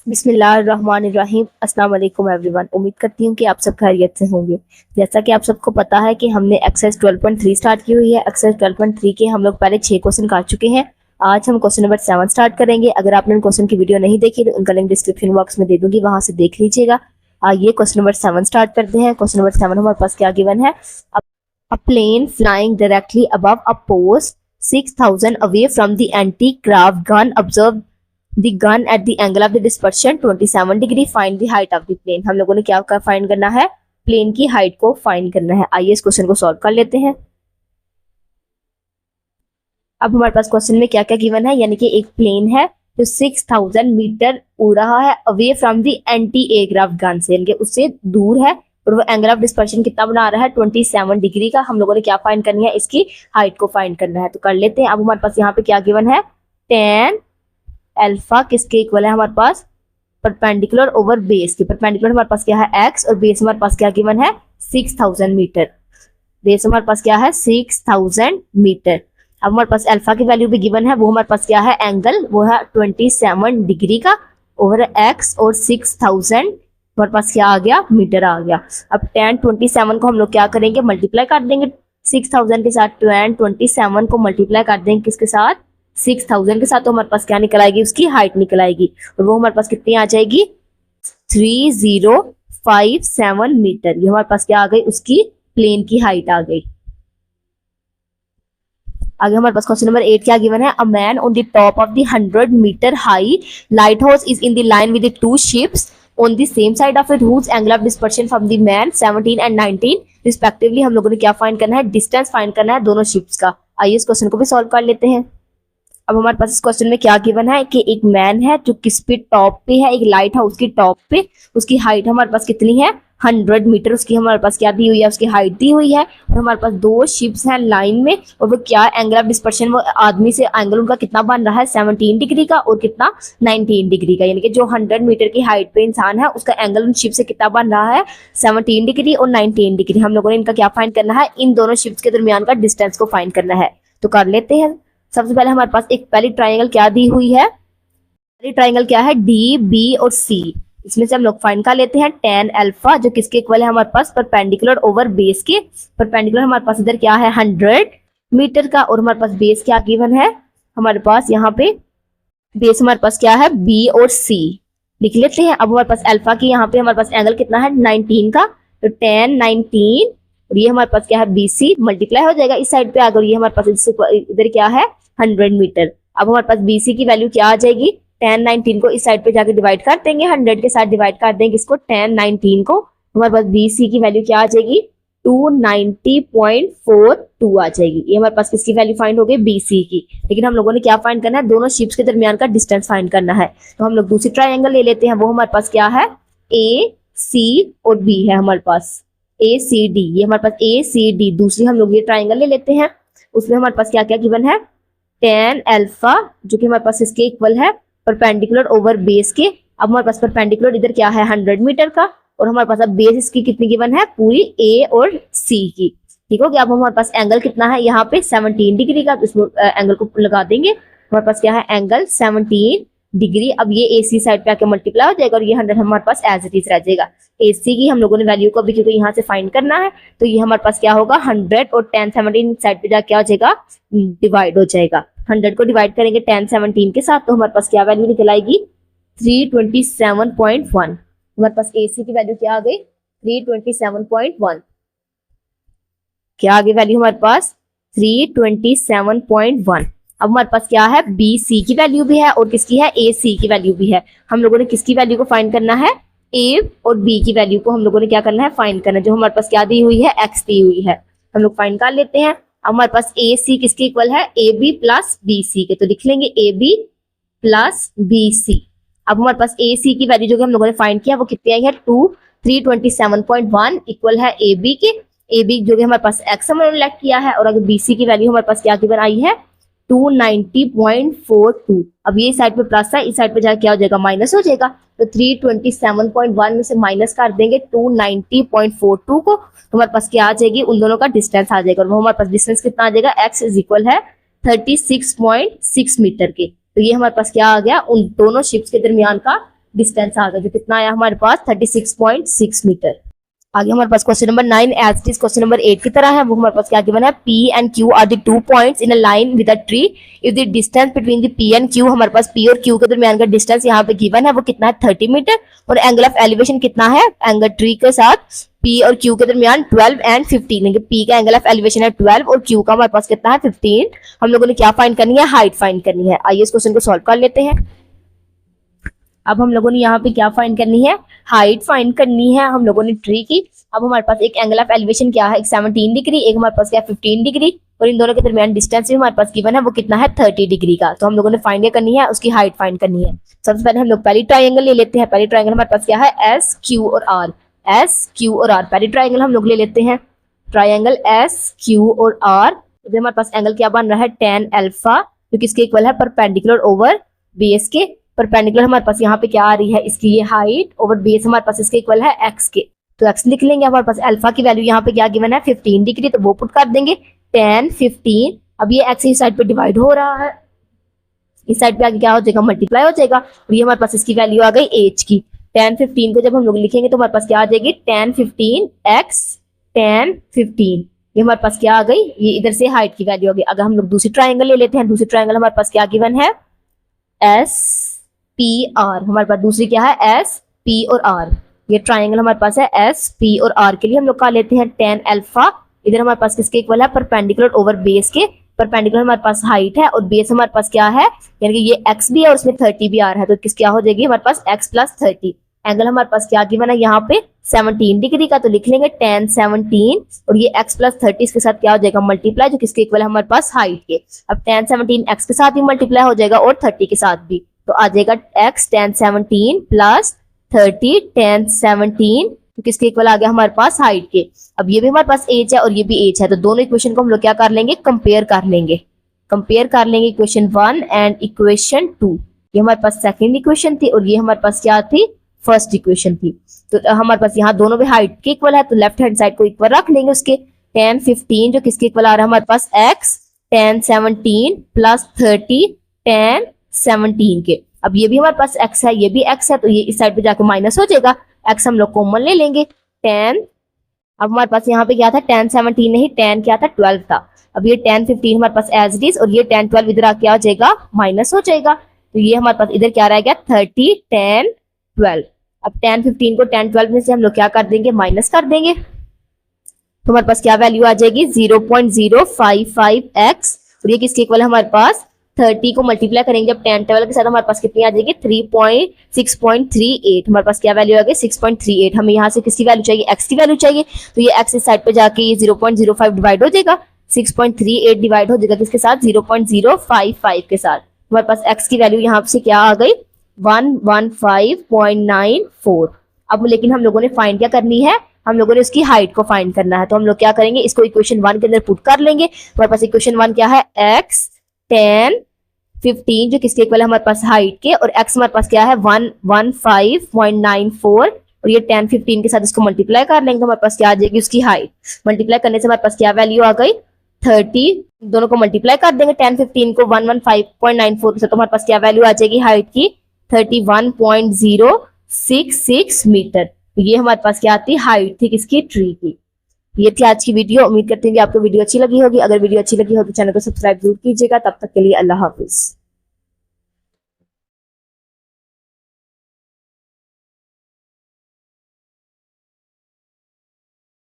बिस्मिल्लाहिर्रहमानिर्रहीम। अस्सलाम वालेकुम एवरीवन। उम्मीद करती हूँ कि आप सब खैरियत से होंगे। जैसा कि आप सबको पता है कि हमने एक्सरसाइज 12.3 स्टार्ट की हुई है। एक्सरसाइज 12.3 के हम लोग पहले 6 क्वेश्चन कर चुके हैं। आज हम क्वेश्चन नंबर 7 स्टार्ट करेंगे। अगर आपने क्वेश्चन की वीडियो नहीं देखी तो उनका लिंक डिस्क्रिप्शन बॉक्स में दे दूंगी, वहां से देख लीजिएगा। आइए क्वेश्चन नंबर 7 स्टार्ट करते हैं। क्वेश्चन नंबर 7 हमारे पास क्या गिवन है? A plane flying directly above a post 6,000 away from the anti-craft gun observed the gun at the angle of the dispersion 27 degree. Find the height of the plane. हम लोगों ने क्या find करना है? Plane की height को find करना है। आइए इस क्वेश्चन को सॉल्व कर लेते हैं। अब हमारे पास क्वेश्चन में क्या क्या गिवन है, यानी कि एक प्लेन है जो 6000 मीटर उड़ रहा है away from the anti aircraft gun से, यानी कि उससे दूर है, और वो एंगल ऑफ डिस्पर्शन कितना बना रहा है? 27 डिग्री का। हम लोगों ने क्या फाइंड करनी है? इसकी हाइट को फाइंड करना है। तो कर लेते हैं। अब हमारे पास यहाँ पे क्या गिवन है? tan अल्फा किसके इक्वल है हमारे पास? परपेंडिकुलर ओवर बेस के। परपेंडिकुलर हमारे पास क्या है? x, और बेस हमारे पास क्या गिवन है? 6000 मीटर। बेस हमारे पास क्या है? 6000 मीटर। अब हमारे पास अल्फा की वैल्यू भी गिवन है, वो हमारे पास क्या है? एंगल, वो है 27 डिग्री का ओवर x, और 6000 हमारे पास क्या आ गया? मीटर आ गया। अब tan 27 को हम लोग क्या करेंगे? मल्टीप्लाई कर देंगे 6000 के साथ। tan 27 को मल्टीप्लाई कर देंगे किसके साथ? 6000 के साथ। तो हमारे पास क्या निकल आएगी? उसकी हाइट निकल आएगी, और वो हमारे पास कितनी आ जाएगी? 3057 मीटर। ये हमारे पास क्या आ गई? उसकी प्लेन की हाइट आ गई। आगे हमारे पास क्वेश्चन नंबर 8 क्या गिवन है? A man on the top of the 100 metre high lighthouse is in the line with the two ships on the same side of it whose angle of dispersion from the man 17 and 19 respectively. हम लोगों ने क्या find करना है? Distance find करना है दोनों ships का। आइए इस क्वेश्चन को भी सॉल्व कर लेते हैं। अब हमारे पास इस क्वेश्चन में क्या गिवन है कि एक मैन है जो किस पे? टॉप पे है, एक लाइट हाउस की टॉप पे। उसकी हाइट हमारे पास कितनी है? 100 मीटर उसकी हमारे पास क्या दी हुई है? उसकी हाइट दी हुई है। और हमारे पास दो शिप्स हैं लाइन में, और वो क्या? एंगल ऑफ डिस्पर्शन, वो आदमी से एंगल उनका कितना बन रहा है? 17 डिग्री का, और कितना? 19 डिग्री का। यानी कि जो 100 मीटर की हाइट पे इंसान है उसका एंगल उन शिप से कितना बन रहा है? 17 डिग्री और 19 डिग्री। हम लोगों ने इनका क्या फाइंड करना है? इन दोनों शिप्स के दरमियान का डिस्टेंस को फाइंड करना है। तो कर लेते हैं। सबसे पहले हमारे पास एक पहली ट्राइंगल क्या दी हुई है? पहली ट्राइंगल क्या है? डी, बी और सी। इसमें से हम लोग फाइंड कर लेते हैं tan अल्फा, जो किसके इक्वल है हमारे पास? परपेंडिकुलर ओवर बेस के। परपेंडिकुलर हमारे पास इधर क्या है? 100 मीटर का, और हमारे पास बेस क्या गिवन है हमारे पास? यहाँ पे बेस हमारे पास क्या है? बी और सी लिख लेते हैं। अब हमारे पास अल्फा की यहाँ पे हमारे पास एंगल कितना है? 19 का। तो tan 19, और ये हमारे पास क्या है? BC मल्टीप्लाई हो जाएगा इस साइड पे आकर, ये हमारे पास इधर क्या है? 100 मीटर। अब हमारे पास BC की वैल्यू क्या आ जाएगी? tan 19 को इस साइड पे जाके डिवाइड कर देंगे, 100 के साथ डिवाइड कर देंगे इसको, tan 19 को। हमारे पास BC की वैल्यू क्या आ जाएगी? 290.42 आ जाएगी। ये हमारे पास किसकी वैल्यू फाइंड हो गई? BC की। लेकिन हम लोगों ने क्या फाइंड करना है? दोनों शिप्स के दरमियान का डिस्टेंस फाइंड करना है। तो हम लोग दूसरी ट्राइंगल ले लेते हैं। वो हमारे पास क्या है? AC और B है हमारे पास। ACD, ये हमारे पास ACD। दूसरी हम लोग ये ट्राइंगल ले लेते हैं। उसमें हमारे पास क्या क्या गिवन है? tan अल्फा, जो कि हमारे पास इसके इक्वल है परपेंडिकुलर ओवर बेस के। अब हमारे पास परपेंडिकुलर इधर क्या है? 100 मीटर का, और हमारे पास अब बेस इसकी कितनी गिवन है? पूरी A और C की। ठीक हो गया। अब हमारे पास एंगल कितना है यहाँ पे? 17 डिग्री का। तो इसमें एंगल को लगा देंगे। हमारे पास क्या है? Angle 17 degree. अब ये AC साइड पे आके मल्टीप्लाई हो जाएगा, और ये 100 हमारे पास एज इट इज रह जाएगा। AC की हम लोगों ने वैल्यू को अभी क्योंकि यहाँ से फाइंड करना है, तो ये हमारे पास क्या होगा? 100 और tan 17 साइड पे जाके क्या हो जाएगा? डिवाइड हो जाएगा। 100 को डिवाइड करेंगे tan 17 के साथ, तो हमारे पास क्या वैल्यू निकल आएगी? 327.1। हमारे पास AC की वैल्यू क्या आ गई? 327.1। क्या आ गई वैल्यू हमारे पास? 327.1। अब हमारे पास क्या है? BC की वैल्यू भी है, और किसकी है? AC की वैल्यू भी है। हम लोगों ने किसकी वैल्यू को फाइंड करना है? A और B की वैल्यू को हम लोगों ने क्या करना है? फाइंड करना है। जो हमारे पास क्या दी हुई है? X दी हुई है। हम लोग फाइंड कर लेते हैं। अब हमारे पास AC किसके इक्वल है? AB प्लस BC के। तो लिख लेंगे AB प्लस BC। अब हमारे पास AC की वैल्यू जो कि हम लोगों ने फाइंड किया वो कितनी आई है? 327.1 इक्वल है AB के। AB जो कि हमारे पास X हमने लेट किया है, और अगर BC की वैल्यू हमारे पास क्या गिवन आई है? 290.42। अब ये साइड पे प्लस है, इस साइड पे जाके क्या हो जाएगा? माइनस हो जाएगा। तो 327.1 में से माइनस कर देंगे 290.42 को, तो हमारे पास क्या आ जाएगी? उन दोनों का डिस्टेंस आ जाएगा। और वो हमारे पास डिस्टेंस कितना आ जाएगा? X इज इक्वल है 36.6 मीटर के। तो ये हमारे पास क्या आ गया, उन दोनों शिप्स के दरमियान का डिस्टेंस आ गया, जो कितना आया हमारे पास 36.6 मीटर। आगे हमारे पास question number 9 as it is question number 8 की तरह है। वो हमारे पास क्या गिवन है, P and Q are the 2 points in a line with a tree if the distance between the P and Q, हमारे पास P और Q के दरमियान का डिस्टेंस यहाँ पे गिवन है, वो कितना है 30 मीटर, और एंगल ऑफ एलिवेशन कितना है, एंगल ट्री के साथ P और Q के दरमियान 12 and 15, यानी P का एंगल ऑफ एलिवेशन है 12 और Q का हमारे पास कितना है 15। हम लोगों ने क्या फाइंड करनी है, हाइट फाइंड करनी है। आइए इस क्वेश्चन को सॉल्व कर लेते हैं। अब हम लोगों ने यहाँ पे क्या फाइंड करनी है, हाइट फाइंड करनी है हम लोगों ने ट्री की। अब हमारे पास एक एंगल ऑफ एलिवेशन क्या है, एक 17 डिग्री, एक हमारे पास क्या है 15 डिग्री, और इन दोनों के दरमियान डिस्टेंस भी हमारे पास गिवन है, वो कितना है 30 डिग्री का। तो हम लोगों ने फाइंड करनी है, उसकी हाइट फाइंड करनी है। सबसे पहले हम लोग पहली ट्राइंगल ले लेते हैं। पहली ट्राइंगल हमारे पास क्या है, एस क्यू और आर, एस क्यू और आर पहली ट्राइंगल हम लोग ले लेते हैं। ट्राइंगल एस क्यू और आर, तो हमारे पास एंगल क्या बन रहा है, tan अल्फा, जो किसके इक्वल है, परपेंडिकुलर ओवर बेस के। परपेंडिकुलर हमारे पास यहाँ पे क्या आ रही है, इसकी ये हाइट, ओवर बेस हमारे पास इसके इक्वल है x के, तो x लिख लेंगे। हमारे पास अल्फा की वैल्यू यहाँ पे क्या गिवन है 15 डिग्री, तो वो पुट कर देंगे tan 15। अब ये x इस साइड पे डिवाइड हो रहा है, इस साइड पे आगे क्या हो जाएगा, मल्टीप्लाई हो जाएगा, और ये हमारे पास इसकी वैल्यू आ गई h की। tan 15 को जब हम लोग लिखेंगे तो हमारे पास क्या आ जाएगी, tan 15 x tan 15, ये हमारे पास क्या आ गई, ये इधर से हाइट की वैल्यू आ गई। अगर हम लोग दूसरी ट्राइंगल ले लेते हैं, दूसरी ट्राइंगल हमारे पास क्या गिवन है, एस पी आर, हमारे पास दूसरी क्या है, एस पी और आर। ये ट्राइंगल हमारे पास है एस पी और आर के लिए हम लोग का लेते हैं tan अल्फा, इधर हमारे पास किसके इक्वल है, परपेंडिकुलर ओवर बेस के। परपेंडिकुलर हमारे पास हाइट है और बेस हमारे पास क्या है, यानी कि ये x भी है और उसमें 30 भी आ रहा है, तो किस क्या हो जाएगी हमारे पास x प्लस 30। एंगल हमारे पास क्या गिवन है यहाँ पे 17 डिग्री का, तो लिख लेंगे tan 17, और ये x प्लस 30 इसके साथ क्या हो जाएगा, मल्टीप्लाई, जो किसके इक्वल है हमारे पास हाइट के। अब tan 17 x के साथ भी मल्टीप्लाई हो जाएगा और 30 के साथ भी, तो आ जाएगा x tan 17 प्लस 30 tan 17, तो किसके इक्वल आ गया हमारे पास हाइट के। अब ये भी हमारे पास h है और ये भी h है, तो दोनों इक्वेशन को हम लोग क्या कर लेंगे, कंपेयर कर लेंगे। कंपेयर कर लेंगे इक्वेशन 1 एंड इक्वेशन 2, ये हमारे पास सेकंड इक्वेशन थी और ये हमारे पास क्या थी, फर्स्ट इक्वेशन थी। तो हमारे पास यहाँ दोनों भी हाइट के इक्वल है, तो लेफ्ट हैंड साइड को इक्वल रख लेंगे उसके। tan 15 जो किसके इक्वल आ रहा है हमारे पास x tan 17 प्लस 30 tan 17 के। अब ये भी हमारे पास x है, ये भी x है, तो ये इस साइड पे जाके माइनस हो जाएगा, x हम लोग कॉमन ले लेंगे। tan, अब हमारे पास यहाँ पे क्या था, tan 17 नहीं, tan क्या था 12 था। अब ये tan 15 हमारे पास एज इट इज, और ये tan 12 इधर आके क्या हो जाएगा, माइनस हो जाएगा, तो ये हमारे पास इधर क्या रह गया 30 tan 12। अब tan 15 को tan 12 में से हम लोग क्या कर देंगे, माइनस कर देंगे, तो हमारे पास क्या वैल्यू आ जाएगी 0.055x, और ये किसके इक्वल है हमारे पास 30 को मल्टीप्लाई करेंगे जब tan 12 के साथ हमारे पास कितनी आ जाएगी 6.38, हमारे पास क्या वैल्यू आ गई 6.38। हमें यहाँ से किसकी वैल्यू चाहिए, x की वैल्यू चाहिए, तो ये x इस साइड पे जाके ये 0.05 डिवाइड हो जाएगा, 6.38 डिवाइड हो जाएगा किसके साथ, 0.055 के साथ। हमारे पास x की वैल्यू यहाँ से क्या आ गई 115.94। अब लेकिन हम लोगों ने फाइंड क्या करनी है, हम लोगों ने उसकी हाइट को फाइंड करना है, तो हम लोग क्या करेंगे, इसको इक्वेशन 1 के अंदर पुट कर लेंगे। हमारे पास इक्वेशन 1 क्या है, x tan 15 जो किसके इक्वल है हमारे पास हाइट के, और x हमारे पास क्या है 115.94, और ये tan 15 के साथ इसको मल्टीप्लाई कर लेंगे, तो हमारे पास क्या आ जाएगी उसकी हाइट। मल्टीप्लाई करने से हमारे पास क्या वैल्यू आ गई 30, दोनों को मल्टीप्लाई कर देंगे, tan 15 को 115.94 के साथ, तो हमारे पास क्या वैल्यू आ जाएगी हाइट की 31.066 मीटर। तो ये हमारे पास क्या आती है, हाइट थी किसकी, ट्री की। ये थी आज की वीडियो, उम्मीद करते हैं कि आपको वीडियो अच्छी लगी होगी। अगर वीडियो अच्छी लगी हो तो चैनल को सब्सक्राइब जरूर कीजिएगा। तब तक के लिए अल्लाह हाफिज।